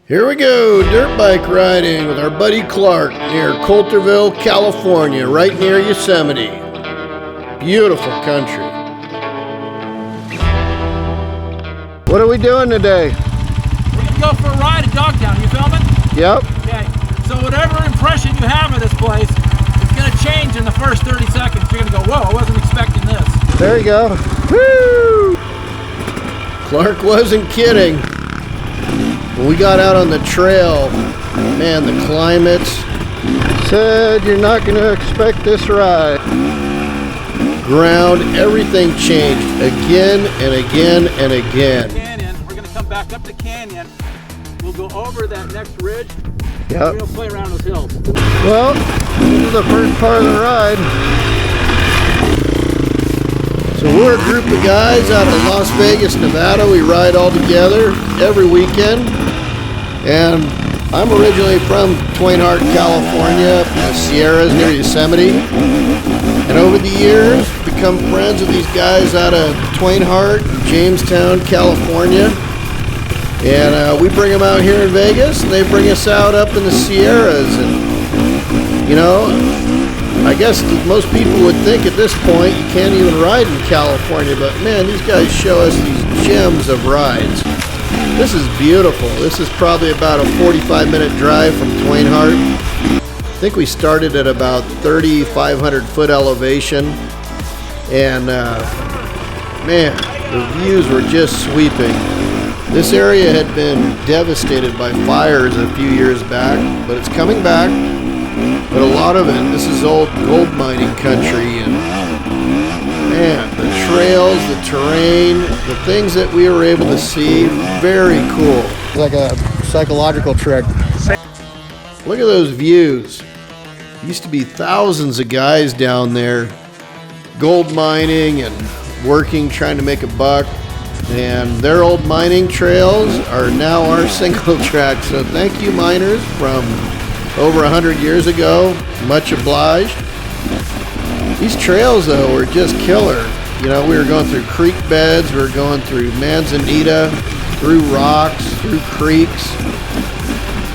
Here we go, dirt bike riding with our buddy Clark near Coulterville, California, right near Yosemite. Beautiful country. What are we doing today? We're going to go for a ride at Dogtown. You filming? Yep. Okay. So whatever impression you have of this place, it's going to change in the first 30 seconds. You're going to go, whoa, I wasn't expecting this. There you go. Woo! Clark wasn't kidding. When we got out on the trail, man, the climates said you're not going to expect this ride. Ground, everything changed again and again and again. Canyon, we're going to come back up the canyon. We'll go over that next ridge. Yep. We're going to play around those hills. Well, this is the first part of the ride. So we're a group of guys out of Las Vegas, Nevada. We ride all together every weekend. And I'm originally from Twain Harte, California, the Sierras near Yosemite. And over the years, become friends with these guys out of Twain Harte, Jamestown, California. And we bring them out here in Vegas, and they bring us out up in the Sierras. And, you know, I guess most people would think at this point you can't even ride in California, but man, these guys show us these gems of rides. This is beautiful. This is probably about a 45-minute drive from Twain Harte. I think we started at about 3,500 foot elevation, and man, the views were just sweeping. This area had been devastated by fires a few years back, but it's coming back. But a lot of it, this is old gold mining country, and man, the trails, the terrain, the things that we were able to see, very cool. It's like a psychological trick. Look at those views. Used to be thousands of guys down there gold mining and working, trying to make a buck. And their old mining trails are now our single track. So thank you, miners from over 100 years ago. Much obliged. These trails, though, were just killer. You know, we were going through creek beds, we were going through manzanita, through rocks, through creeks.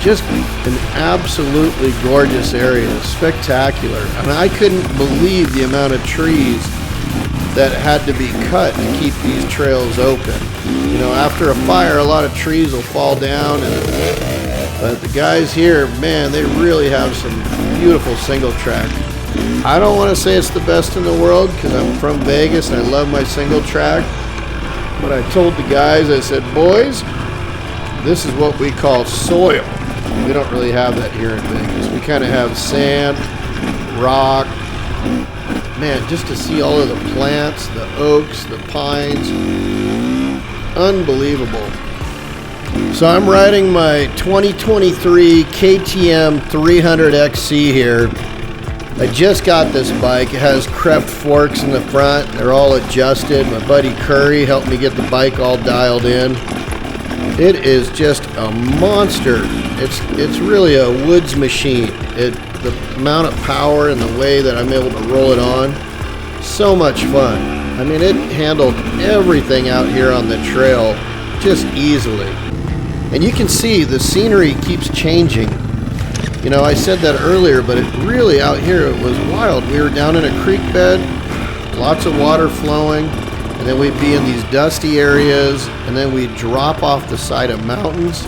Just an absolutely gorgeous area, spectacular. And I couldn't believe the amount of trees that had to be cut to keep these trails open. You know, after a fire, a lot of trees will fall down, but the guys here, man, they really have some beautiful single track. I don't want to say it's the best in the world because I'm from Vegas and I love my single track, but I told the guys, I said, boys, this is what we call soil. We don't really have that here in Vegas. We kind of have sand, rock. Man, just to see all of the plants, the oaks, the pines, unbelievable. So I'm riding my 2023 KTM 300 XC here. I just got this bike. It has Creft forks in the front. They're all adjusted. My buddy Curry helped me get the bike all dialed in. It is just a monster. It's really a woods machine. The amount of power and the way that I'm able to roll it on, so much fun. I mean, it handled everything out here on the trail just easily. And you can see the scenery keeps changing. You know, I said that earlier, but it really out here, it was wild. We were down in a creek bed, lots of water flowing, and then we'd be in these dusty areas, and then we'd drop off the side of mountains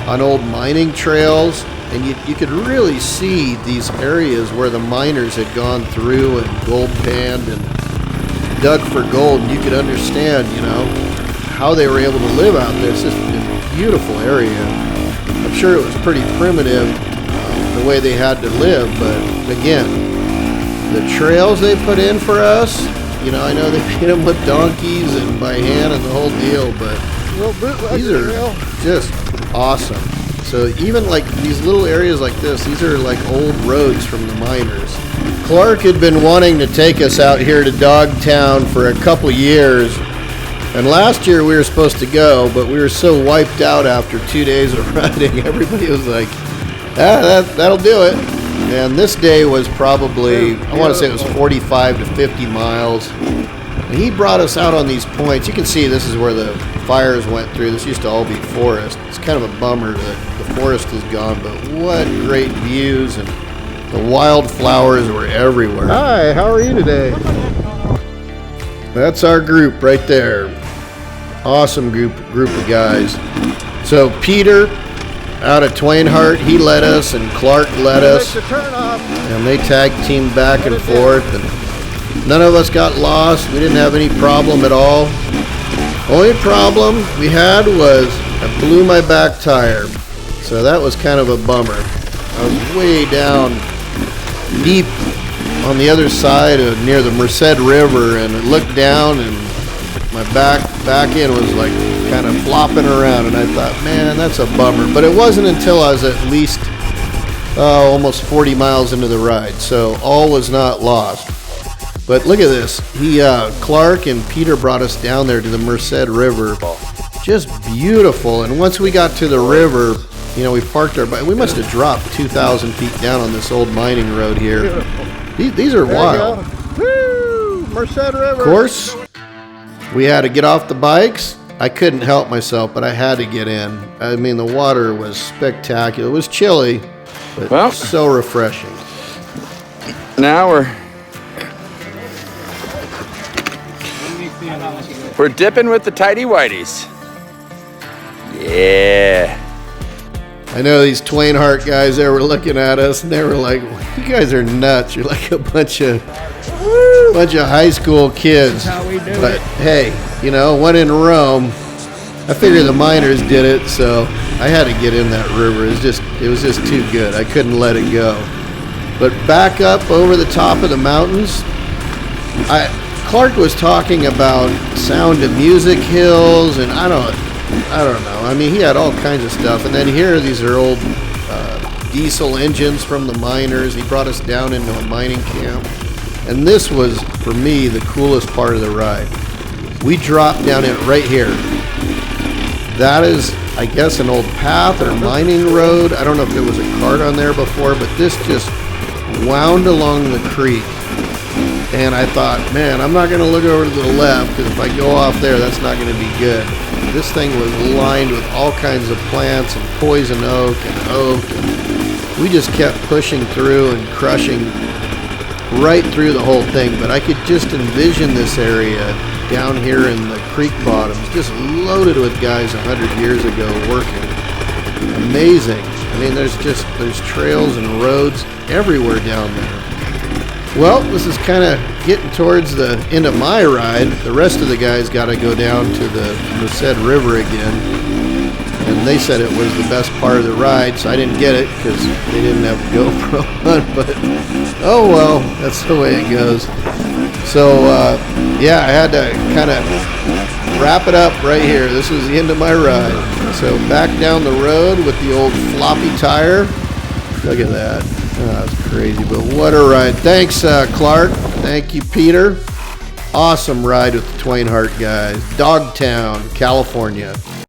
on old mining trails, and you could really see these areas where the miners had gone through and gold panned and dug for gold, and you could understand, you know, how they were able to live out there. It's just a beautiful area. I'm sure it was pretty primitive, the way they had to live, but again, the trails they put in for us, you know, I know they feed them with donkeys and by hand and the whole deal, but these are just awesome. So even like these little areas like this, these are like old roads from the miners. Clark had been wanting to take us out here to Dogtown for a couple years, and last year we were supposed to go, but we were so wiped out after 2 days of riding, everybody was like, that'll do it. And this day was probably, I want to say it was 45 to 50 miles. And he brought us out on these points. You can see this is where the fires went through. This used to all be forest. It's kind of a bummer that the forest is gone, but what great views, and the wildflowers were everywhere. Hi, how are you today? That's our group right there. Awesome group of guys. So Peter out of Twain Harte, he led us, and Clark led us, and they tag teamed back and forth, and none of us got lost. We didn't have any problem at all. Only problem we had was I blew my back tire, so that was kind of a bummer. I was way down deep on the other side of near the Merced River, and I looked down, and my back end was like kind of flopping around, and I thought, man, that's a bummer. But it wasn't until I was at least almost 40 miles into the ride, so all was not lost. But look at this. Clark and Peter brought us down there to the Merced River. Just beautiful. And once we got to the river, you know, we parked our bike. We must have dropped 2,000 feet down on this old mining road here. These are wild. Woo! Merced River. Of course, we had to get off the bikes. I couldn't help myself, but I had to get in. I mean, the water was spectacular. It was chilly, but so refreshing. Now we're dipping with the tighty whities. Yeah. I know these Twain Harte guys, they were looking at us, and they were like, you guys are nuts. You're like a bunch of high school kids. That's how we do but it. Hey, you know, when in Rome, I figured the miners did it, so I had to get in that river. It was just too good. I couldn't let it go. But back up over the top of the mountains, Clark was talking about Sound of Music hills, and I don't know. I mean, he had all kinds of stuff. And then here, these are old diesel engines from the miners. He brought us down into a mining camp. And this was, for me, the coolest part of the ride. We dropped down it right here. That is, I guess, an old path or mining road. I don't know if there was a cart on there before, but this just wound along the creek. And I thought, man, I'm not going to look over to the left, because if I go off there, that's not going to be good. This thing was lined with all kinds of plants and poison oak and oak. And we just kept pushing through and crushing right through the whole thing. But I could just envision this area down here in the creek bottoms, just loaded with guys 100 years ago working. Amazing. I mean, there's trails and roads everywhere down there. Well, this is kind of getting towards the end of my ride. The rest of the guys got to go down to the Merced River again. And they said it was the best part of the ride, so I didn't get it because they didn't have a GoPro on. But, oh well, that's the way it goes. So, yeah, I had to kind of wrap it up right here. This was the end of my ride. So back down the road with the old floppy tire. Look at that. Oh, that's crazy, but what a ride. Thanks, Clark. Thank you, Peter. Awesome ride with the Twain Harte guys. Dogtown, California.